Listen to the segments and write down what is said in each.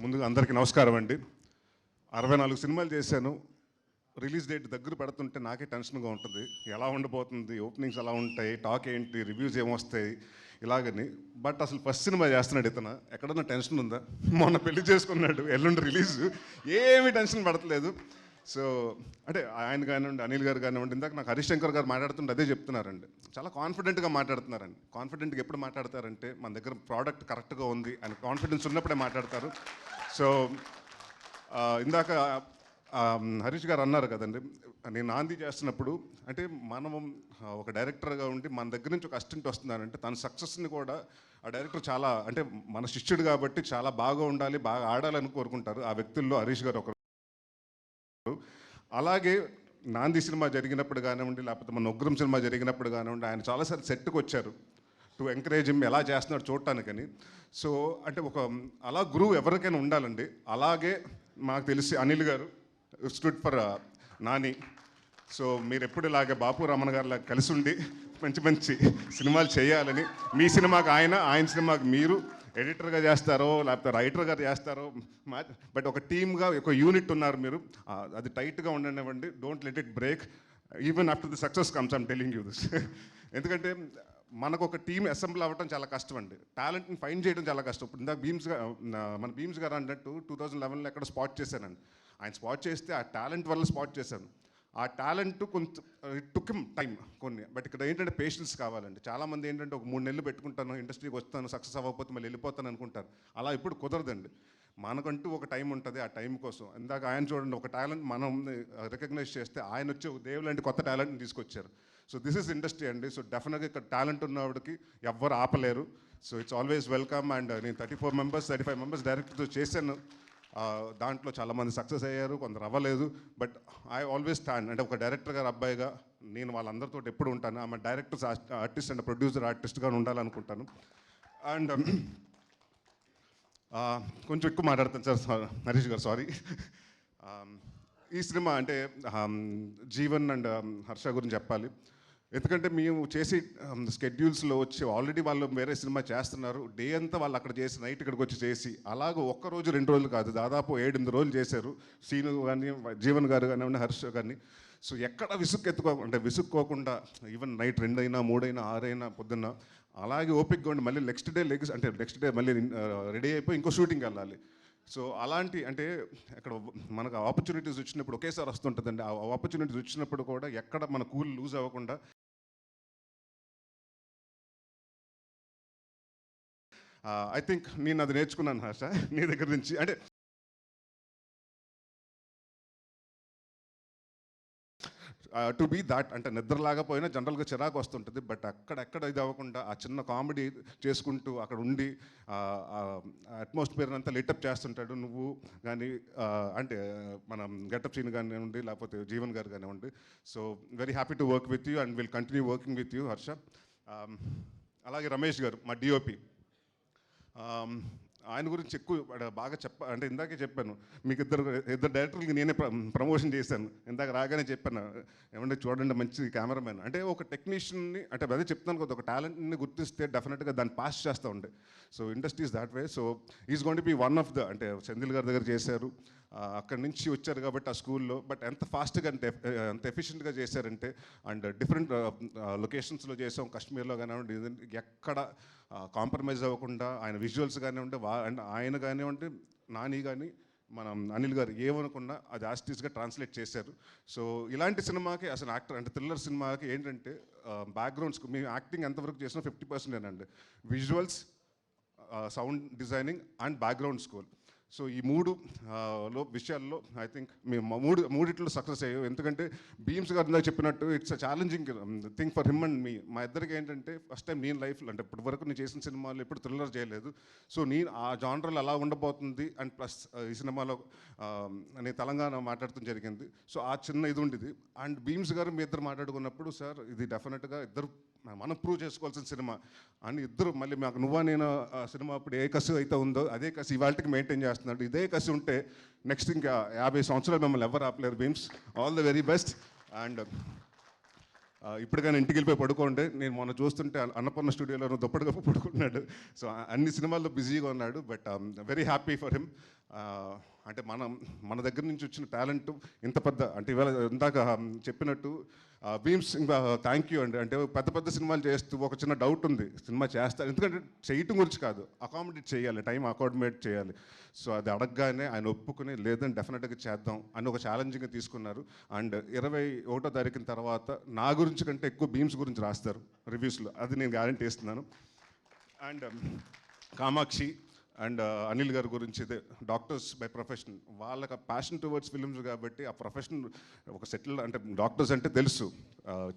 ముందుగా అందరికీ నమస్కారం అండి. 64 సినిమాలు చేశాను. రిలీజ్ డేట్ దగ్గర పడుతుంటే నాకే టెన్షన్గా ఉంటుంది. ఎలా ఉండబోతుంది, ఓపెనింగ్స్ ఎలా ఉంటాయి, టాక్ ఏంటి, రివ్యూస్ ఏమొస్తాయి ఇలాగని. బట్ అసలు ఫస్ట్ సినిమా చేస్తున్నాడు ఇతను, ఎక్కడన్నా టెన్షన్ ఉందా? మొన్న పెళ్లి చేసుకున్నాడు, ఎల్లుండి రిలీజ్, ఏమీ టెన్షన్ పడట్లేదు. సో అంటే ఆయన కానివ్వండి, అనిల్ గారు కానివ్వండి, ఇందాక నాకు హరిశంకర్ గారు మాట్లాడుతుంటే అదే చెప్తున్నారండి. చాలా కాన్ఫిడెంట్గా మాట్లాడుతున్నారండి. కాన్ఫిడెంట్గా ఎప్పుడు మాట్లాడతారంటే మన దగ్గర ప్రోడక్ట్ కరెక్ట్గా ఉంది అని కాన్ఫిడెన్స్ ఉన్నప్పుడే మాట్లాడతారు. సో ఇందాక హరీష్ గారు అన్నారు కదండి, నేను నాంది చేస్తున్నప్పుడు అంటే మనం ఒక డైరెక్టర్గా ఉండి మన దగ్గర నుంచి ఒక అసిస్టెంట్ వస్తున్నారంటే తన సక్సెస్ని కూడా ఆ డైరెక్టర్ చాలా అంటే మన శిష్యుడు కాబట్టి చాలా బాగా ఉండాలి, బాగా ఆడాలని కోరుకుంటారు. ఆ వ్యక్తుల్లో హరీష్ గారు ఒకరు. అలాగే నాంది సినిమా జరిగినప్పుడు కానివ్వండి, లేకపోతే మన ఉగ్రం సినిమా జరిగినప్పుడు కానివ్వండి, ఆయన చాలాసార్లు సెట్కి వచ్చారు టు ఎంకరేజ్ హిమ్, ఎలా చేస్తున్నాడు చూడటానికని. సో అంటే ఒక అలా గురువు ఎవరికైనా ఉండాలండి. అలాగే మాకు తెలిసి అనిల్ గారు స్టూడ్ ఫర్ నాని. సో మీరు ఎప్పుడు ఇలాగే బాపు రమణ గారిలా కలిసి ఉండి మంచి మంచి సినిమాలు చేయాలని, మీ సినిమాకి ఆయన, ఆయన సినిమాకి మీరు ఎడిటర్గా చేస్తారో లేకపోతే రైటర్గా చేస్తారో, బట్ ఒక టీమ్గా ఒక యూనిట్ ఉన్నారు మీరు. అది టైట్గా ఉండనివ్వండి. Don't let it break even after the success comes. I'm telling you this. ఎందుకంటే మనకు ఒక టీం అసెంబ్ల్ అవ్వడం చాలా కష్టం అండి. టాలెంట్ని ఫైండ్ చేయడం చాలా కష్టం. ఇప్పుడు ఇందాక మన భీమ్స్ గారు అన్నట్టు 2011లో ఎక్కడ స్పాట్ చేశానండి. ఆయన స్పాట్ చేస్తే ఆ టాలెంట్ వల్ల స్పాట్ చేశాను. ఆ టాలెంట్ కొంత ఇట్ టుక్ హిమ్ టైం కొన్ని. బట్ ఇక్కడ ఏంటంటే పేషెన్స్ కావాలండి. చాలామంది ఏంటంటే ఒక 3 నెలలు పెట్టుకుంటాను, ఇండస్ట్రీకి వస్తాను, సక్సెస్ అవ్వకపోతే మళ్ళీ వెళ్ళిపోతాను అనుకుంటారు. అలా ఇప్పుడు కుదరదండి. మనకంటూ ఒక టైం ఉంటుంది. ఆ టైం కోసం ఇందాక ఆయన చూడండి, ఒక టాలెంట్ మనం రికగ్నైజ్ చేస్తే ఆయన వచ్చి దేవుడు లాంటి కొత్త టాలెంట్ని తీసుకొచ్చారు. సో దిస్ ఇస్ ఇండస్ట్రీ అండి. సో డెఫినెట్గా ఇక్కడ టాలెంట్ ఉన్నవాడికి ఎవ్వరు ఆపలేరు. So it's always welcome. And నేను 34 మెంబర్స్ 35 మెంబర్స్ డైరెక్టర్తో చేశాను. దాంట్లో చాలామంది సక్సెస్ అయ్యారు, కొందరు అవ్వలేదు. బట్ ఐ ఆల్వేస్ స్టాండ్ అంటే ఒక డైరెక్టర్ గారు అబ్బాయిగా నేను వాళ్ళందరితో ఎప్పుడు ఉంటాను. ఆమె డైరెక్టర్స్ ఆర్టిస్ట్ అండ్ ప్రొడ్యూసర్ ఆర్టిస్ట్గా ఉండాలనుకుంటాను. అండ్ కొంచెం ఎక్కువ మాట్లాడతాను సార్ హరీష్ గారు, సారీ. ఈ సినిమా అంటే జీవన్ అండ్ హర్ష గురించి చెప్పాలి. ఎందుకంటే మేము చేసి స్కెడ్యూల్స్లో వచ్చి ఆల్రెడీ వాళ్ళు వేరే సినిమా చేస్తున్నారు. డే అంతా వాళ్ళు అక్కడ చేసి నైట్ ఇక్కడికి వచ్చి చేసి అలాగ ఒక్కరోజు 2 రోజులు కాదు, దాదాపు 7-8 రోజులు చేశారు. సీను కానీ, జీవన్ గారు కానివ్వండి, హర్ష కానీ. సో ఎక్కడ విసుక్కోకుండా ఈవెన్ నైట్ 2 అయినా 3 అయినా 6 అయినా పొద్దున్న అలాగే ఓపిక్గా ఉండి మళ్ళీ నెక్స్ట్ డే మళ్ళీ రెడీ అయిపోయి ఇంకో షూటింగ్కి వెళ్ళాలి. సో అలాంటి అంటే అక్కడ మనకు ఆపర్చునిటీస్ వచ్చినప్పుడు ఒకేసారి వస్తుంటుందండి. ఆ ఆపర్చునిటీస్ వచ్చినప్పుడు కూడా ఎక్కడ మన కూల్ లూజ్ అవ్వకుండా ఐ థింక్ నేను అది నేర్చుకున్నాను హర్ష నీ దగ్గర నుంచి. అంటే టు బీ దాట్ అంటే నిద్రలాగపోయినా జనరల్గా చిరాకు వస్తుంటుంది. బట్ అక్కడెక్కడ ఇది అవ్వకుండా ఆ చిన్న కామెడీ చేసుకుంటూ అక్కడ ఉండి అట్మాస్ఫియర్ అంతా లిటప్ చేస్తుంటాడు. నువ్వు కానీ అంటే మనం గెటప్ సీన్ కానివ్వండి, లేకపోతే జీవన్ గారు కానివ్వండి. So very happy to work with you and will continue working with you Harsha. అలాగే రమేష్ గారు మా డిఓపి, ఆయన గురించి ఎక్కువ బాగా అంటే ఇందాకే చెప్పాను మీకు, ఇద్దరు డైరెక్టర్లకి నేనే ప్రమోషన్ చేశాను. ఇందాక రాగానే చెప్పాను, ఏమంటే చూడండి మంచి కెమెరామెన్ అంటే ఒక టెక్నీషియన్ని అంటే అదే చెప్తాను కదా, ఒక టాలెంట్ని గుర్తిస్తే డెఫినెట్గా దాన్ని పాస్ చేస్తూ ఉండే. So industries that way. So is going to be one of the అంటే సెంధిల్ గారి దగ్గర చేశారు, అక్కడి నుంచి వచ్చారు కాబట్టి ఆ స్కూల్లో. బట్ ఎంత ఫాస్ట్గా అంటే ఎంత ఎఫిషియెంట్గా చేశారంటే, అండ్ డిఫరెంట్ లొకేషన్స్లో చేసాం, కాశ్మీర్లో కానివ్వండి, ఎక్కడ కాంప్రమైజ్ అవ్వకుండా ఆయన విజువల్స్ కానివ్వండి, అండ్ ఆయన కానివ్వండి, నాని కానీ మనం అనిల్ గారు ఏమనుకున్నా అది ఆస్టిస్గా ట్రాన్స్లేట్ చేశారు. సో ఇలాంటి సినిమాకి అసలు యాక్టర్ అంటే థ్రిల్లర్ సినిమాకి ఏంటంటే బ్యాక్గ్రౌండ్స్ మేము యాక్టింగ్ ఎంతవరకు చేసినా 50% visuals, sound designing and background score. So ఈ 3 విషయాల్లో ఐ థింక్ మేము మూడిట్లో సక్సెస్ అయ్యాం. ఎందుకంటే భీమ్స్ గారు ఇందాక చెప్పినట్టు it's a challenging thing for him and me. మా ఇద్దరికి ఏంటంటే ఫస్ట్ టైం నేను లైఫ్లో అంటే ఇప్పటి వరకు నేను చేసిన సినిమాలు ఎప్పుడు థ్రిల్లర్ చేయలేదు. సో నేను ఆ జానర్లో అలా ఉండబోతుంది అండ్ ప్లస్ ఈ సినిమాలో నేను తెలంగాణ మాట్లాడటం జరిగింది. సో ఆ చిన్న ఇది ఉండేది. అండ్ భీమ్స్ గారు మీ ఇద్దరు మాట్లాడుకున్నప్పుడు సార్ ఇది డెఫినెట్గా ఇద్దరు మనం ప్రూవ్ చేసుకోవాల్సిన సినిమా అని ఇద్దరు మళ్ళీ మాకు నువ్వా నేను సినిమా అప్పుడు ఏ కసి అయితే ఉందో అదే కసి ఇవాళకి మెయింటైన్ చేస్తున్నాడు. ఇదే కసి ఉంటే నెక్స్ట్ ఇంకా 50 సంవత్సరాలు మిమ్మల్ని ఎవరు ఆపలేరు. Bheems all the very best. And ఇప్పుడు కానీ ఇంటికి వెళ్ళిపోయి పడుకోండి. నేను మొన్న చూస్తుంటే అన్నపూర్ణ స్టూడియోలో దుప్పటి కప్పు పడుకుంటున్నాడు. సో అన్ని సినిమాల్లో బిజీగా ఉన్నాడు. But very happy for him. అంటే మన దగ్గర నుంచి వచ్చిన టాలెంట్ ఇంత పెద్ద అంటే ఇవాళ ఇందాక చెప్పినట్టు భీమ్స్ ఇంకా థ్యాంక్ యూ అండి. అంటే పెద్ద పెద్ద సినిమాలు చేస్తూ ఒక చిన్న డౌట్ ఉంది, సినిమా చేస్తారు ఎందుకంటే చేయటం గురించి కాదు, అకామిడేట్ చేయాలి, టైం అకామిడేట్ చేయాలి. సో అది అడగగానే ఆయన ఒప్పుకుని లేదని డెఫినెట్గా చేద్దాం అని ఒక ఛాలెంజింగ్గా తీసుకున్నారు. అండ్ 21వ తారీఖున తర్వాత నా గురించి కంటే ఎక్కువ భీమ్స్ గురించి రాస్తారు రివ్యూస్లో, అది నేను గ్యారంటీ ఇస్తున్నాను. అండ్ కామాక్షి అండ్ అనిల్ గారి గురించి ఇదే డాక్టర్స్ బై ప్రొఫెషన్, వాళ్ళకి ప్యాషన్ టువర్డ్స్ ఫిల్మ్స్ కాబట్టి ఆ ప్రొఫెషన్ ఒక సెటిల్ అంటే డాక్టర్స్ అంటే తెలుసు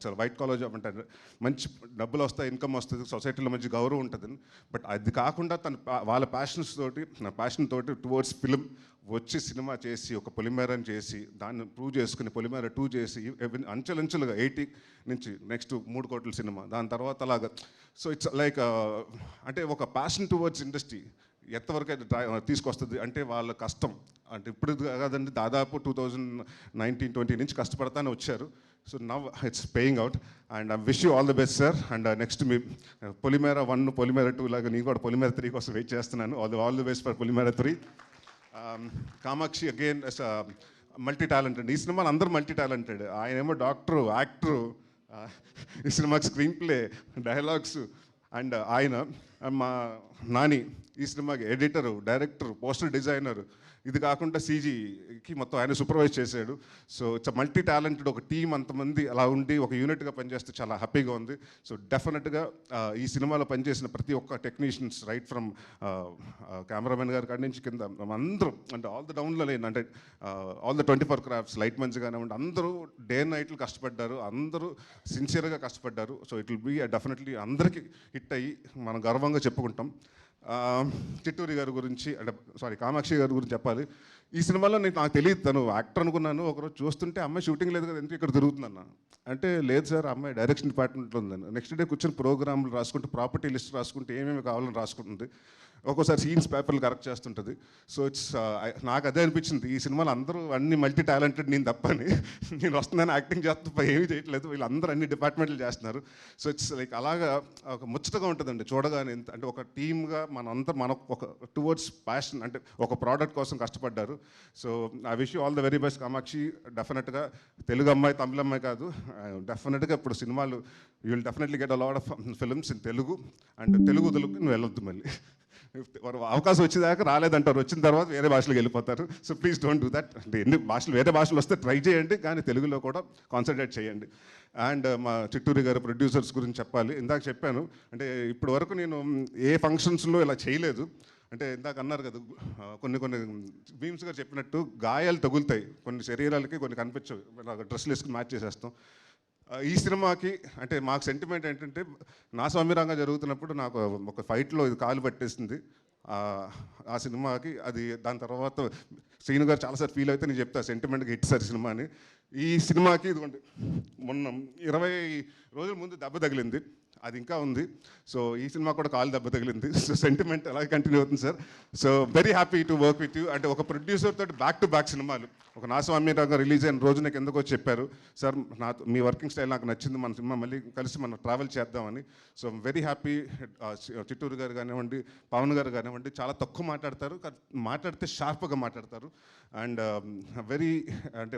చాలా వైట్ కాలర్ జాబ్ అంటే మంచి డబ్బులు వస్తాయి, ఇన్కమ్ వస్తుంది, సొసైటీలో మంచి గౌరవం ఉంటుంది. బట్ అది కాకుండా వాళ్ళ ప్యాషన్ తోటి టువర్డ్స్ ఫిలిం వచ్చి సినిమా చేసి ఒక పొలిమేరని చేసి దాన్ని ప్రూవ్ చేసుకుని పొలిమేర 2 చేసి అంచెలంచెలుగా 80 నుంచి నెక్స్ట్ 3 కోట్ల సినిమా, దాని తర్వాత అలాగా. సో ఇట్స్ లైక్ అంటే ఒక ప్యాషన్ టువర్డ్స్ ఇండస్ట్రీ ఎంతవరకు అయితే తీసుకొస్తుంది అంటే వాళ్ళ కష్టం అంటే ఇప్పుడు కాదండి, దాదాపు 2019-20 నుంచి కష్టపడతానే వచ్చారు. So now it's paying out and I wish you all the best sir. And next మీ పొలిమేర 1 పొలిమేర 2 లాగా నేను కూడా పొలిమేర 3 కోసం వెయిట్ చేస్తున్నాను. All the best for Polimera 3. Kamakshi again multi talented, ఈ సినిమాలో అందరూ మల్టీ టాలెంటెడ్. ఆయన ఏమో డాక్టరు, యాక్టరు, ఈ సినిమాకి స్క్రీన్ ప్లే, డైలాగ్స్. అండ్ ఆయన మా నాని ఈ సినిమాకి ఎడిటరు, డైరెక్టర్, పోస్టర్ డిజైనర్, ఇది కాకుండా సీజీకి మొత్తం ఆయన సూపర్వైజ్ చేశాడు. సో ఇట్స్ మల్టీ టాలెంటెడ్ ఒక టీం, అంతమంది అలా ఉండి ఒక యూనిట్గా పనిచేస్తే చాలా హ్యాపీగా ఉంది. సో డెఫినెట్గా ఈ సినిమాలో పనిచేసిన ప్రతి ఒక్క టెక్నీషియన్స్ రైట్ ఫ్రమ్ కెమెరామెన్ గారి కాడి నుంచి కింద అందరూ అంటే ఆల్ ద డౌన్లో లేని అంటే all the 24 crafts light men's కానివ్వండి, అందరూ డే నైట్లు కష్టపడ్డారు, అందరూ సిన్సియర్గా కష్టపడ్డారు. So it will be definitely అందరికీ హిట్ అయ్యి మనం గర్వంగా చెప్పుకుంటాం. చిట్టూరి గారి గురించి అంటే కామాక్షి గారి గురించి చెప్పాలి. ఈ సినిమాలో నాకు తెలియదు, తను యాక్టర్ అనుకున్నాను. ఒకరోజు చూస్తుంటే అమ్మాయి షూటింగ్ లేదు కదా, ఎందుకు ఇక్కడ తిరుగుతుందన్న అంటే లేదు సార్ అమ్మాయి డైరెక్షన్ డిపార్ట్మెంట్లో ఉందని. నెక్స్ట్ డే కూర్చొని ప్రోగ్రాంలు రాసుకుంటూ ప్రాపర్టీ లిస్ట్ రాసుకుంటూ ఏమేమి కావాలని రాసుకుంటుంది, ఒక్కోసారి సీన్స్ పేపర్లు కరెక్ట్ చేస్తుంటుంది. సో ఇట్స్ నాకు అదే అనిపించింది, ఈ సినిమాలో అందరూ అన్ని మల్టీ టాలెంటెడ్, నేను తప్పని. నేను వస్తున్నాను యాక్టింగ్ చేస్తూ ఏమీ చేయట్లేదు, వీళ్ళందరూ అన్ని డిపార్ట్మెంట్లు చేస్తున్నారు. సో ఇట్స్ లైక్ అలాగా ఒక ముచ్చటగా ఉంటుందండి చూడగానే. అంటే ఒక టీమ్గా మన ఒక టువర్డ్స్ ప్యాషన్ అంటే ఒక ప్రోడక్ట్ కోసం కష్టపడ్డారు. So I wish you all the very best Kamakshi. డెఫినెట్గా తెలుగు అమ్మాయి తమిళ అమ్మాయి కాదు, డెఫినెట్గా ఇప్పుడు సినిమాలు you will definitely get a lot of films in Telugu. And Telugu నువ్వు వెళ్ళొద్దు మళ్ళీ, అవకాశం వచ్చేదాకా రాలేదంటారు, వచ్చిన తర్వాత వేరే భాషలకు వెళ్ళిపోతారు. So please don't do that. అంటే ఎన్ని భాషలు వేరే భాషలు వస్తే ట్రై చేయండి, కానీ తెలుగులో కూడా కాన్సన్ట్రేట్ చేయండి. అండ్ మా చిట్టూరి గారు ప్రొడ్యూసర్స్ గురించి చెప్పాలి. ఇందాక చెప్పాను అంటే ఇప్పటి వరకు నేను ఏ ఫంక్షన్స్లో ఇలా చేయలేదు. అంటే ఇందాక అన్నారు కదా కొన్ని భీమ్స్ గారు చెప్పినట్టు గాయాలు తగులుతాయి కొన్ని శరీరాలకి, కొన్ని కనిపించవు, డ్రెస్సులు వేసుకుని మ్యాచ్ చేసేస్తాం. ఈ సినిమాకి అంటే మాకు సెంటిమెంట్ ఏంటంటే నా స్వామిరంగా జరుగుతున్నప్పుడు నాకు ఒక ఫైట్లో ఇది కాలు పట్టేసింది. ఆ సినిమాకి అది దాని తర్వాత శ్రీను గారు చాలాసార్లు ఫీల్ అయితే నేను చెప్తా సెంటిమెంట్గా హిట్ సార్ సినిమా అని. ఈ సినిమాకి ఇదిగోండి మొన్న 20 రోజుల ముందు దెబ్బ తగిలింది, అది ఇంకా ఉంది. సో ఈ సినిమా కూడా కాలు దెబ్బ తగిలింది. సో సెంటిమెంట్ అలాగే కంటిన్యూ అవుతుంది sir. So very happy to work with you. అంటే ఒక ప్రొడ్యూసర్ తోటి బ్యాక్ టు బ్యాక్ సినిమాలు, ఒక నా స్వామిరంగా రిలీజ్ అయిన రోజు నాకు ఎందుకో చెప్పారు సార్ మీ వర్కింగ్ స్టైల్ నాకు నచ్చింది, మన సినిమా మళ్ళీ కలిసి మనం ట్రావెల్ చేద్దామని. So very happy. చిట్టూరు గారు కానివ్వండి, పవన్ గారు కానివ్వండి, చాలా తక్కువ మాట్లాడతారు, మాట్లాడితే షార్ప్గా మాట్లాడతారు. అండ్ వెరీ అంటే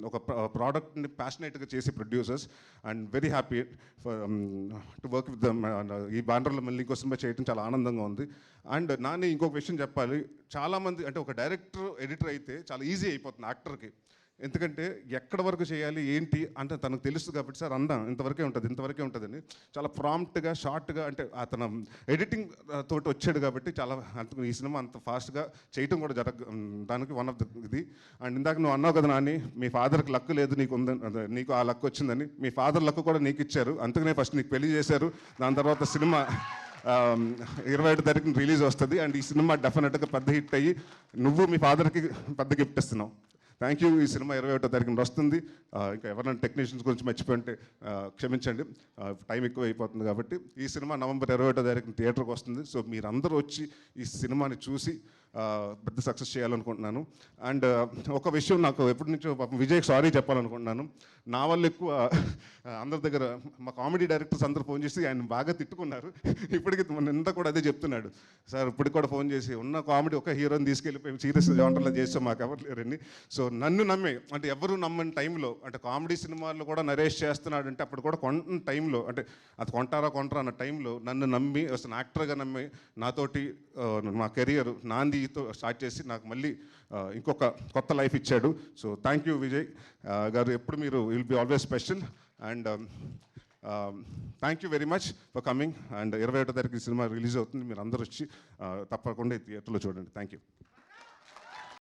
ఒక ప్రోడక్ట్ని ప్యాషనేట్గా చేసే producers. And very happy to work with them. ఈ బ్యానర్లో మళ్ళీ ఇంకో సినిమా చేయడం చాలా ఆనందంగా ఉంది. అండ్ నాని ఇంకొక విషయం చెప్పాలి, చాలామంది అంటే ఒక డైరెక్టర్ ఎడిటర్ అయితే చాలా ఈజీ అయిపోతుంది యాక్టర్కి, ఎందుకంటే ఎక్కడ వరకు చేయాలి ఏంటి అంటే తనకు తెలుస్తుంది కాబట్టి సార్ ఇంతవరకే ఉంటుందని చాలా ప్రాంప్ట్గా షార్ట్గా అంటే అతను ఎడిటింగ్ తోటి వచ్చాడు కాబట్టి చాలా ఈ సినిమా అంత ఫాస్ట్గా చేయటం కూడా దానికి వన్ ఆఫ్ ద ఇది. అండ్ ఇందాక నువ్వు అన్నావు కదా నాని, మీ ఫాదర్కి లక్ లేదు నీకు ఆ లక్ వచ్చిందని. మీ ఫాదర్ లక్ కూడా నీకు ఇచ్చారు, అందుకనే ఫస్ట్ నీకు పెళ్లి చేశారు, దాని తర్వాత సినిమా 25వ తారీఖున రిలీజ్ వస్తుంది. అండ్ ఈ సినిమా డెఫినెట్గా పెద్ద హిట్ అయ్యి నువ్వు మీ ఫాదర్కి పెద్ద గిఫ్ట్ ఇస్తున్నావు. Thank you. ఈ సినిమా 21వ తారీఖున వస్తుంది. ఇంకా ఎవరైనా టెక్నీషియన్స్ గురించి మర్చిపోయింటే క్షమించండి, టైం ఎక్కువ అయిపోతుంది కాబట్టి. ఈ సినిమా నవంబర్ 21వ తారీఖున థియేటర్కి వస్తుంది. సో మీరందరూ వచ్చి ఈ సినిమాని చూసి పెద్ద సక్సెస్ చేయాలనుకుంటున్నాను. అండ్ ఒక విషయం నాకు ఎప్పటి నుంచో పాపం విజయ్కి సారీ చెప్పాలనుకుంటున్నాను. నా వల్ల ఎక్కువ అందరి దగ్గర మా కామెడీ డైరెక్టర్స్ అందరూ ఫోన్ చేసి ఆయన బాగా తిట్టుకున్నారు. ఇప్పటికి నిన్న కూడా అదే చెప్తున్నాడు, సార్ ఇప్పటికి కూడా ఫోన్ చేసి ఉన్న కామెడీ ఒక హీరోని తీసుకెళ్ళిపోయి సీరియస్ వంటలో చేస్తాం మాకు ఎవరు లేరని. సో నన్ను నమ్మే, అంటే ఎవరు నమ్మని టైంలో, అంటే కామెడీ సినిమాల్లో కూడా నరేష్ చేస్తున్నాడు అంటే అప్పుడు కూడా కొన్న టైంలో, అంటే అది కొంటారా అన్న టైంలో నన్ను నమ్మి అసలు యాక్టర్గా నమ్మి నాతోటి మా కెరియర్ నాందితో స్టార్ట్ చేసి నాకు మళ్ళీ ఇంకొక కొత్త లైఫ్ ఇచ్చాడు. సో థ్యాంక్ యూ విజయ్ గారు, ఎప్పుడు మీరు will be always special. And thank you very much for coming. And 21వ తారీఖు సినిమా రిలీజ్ అవుతుంది, మీరు అందరూ వచ్చి తప్పకుండా థియేటర్లో చూడండి. Thank you.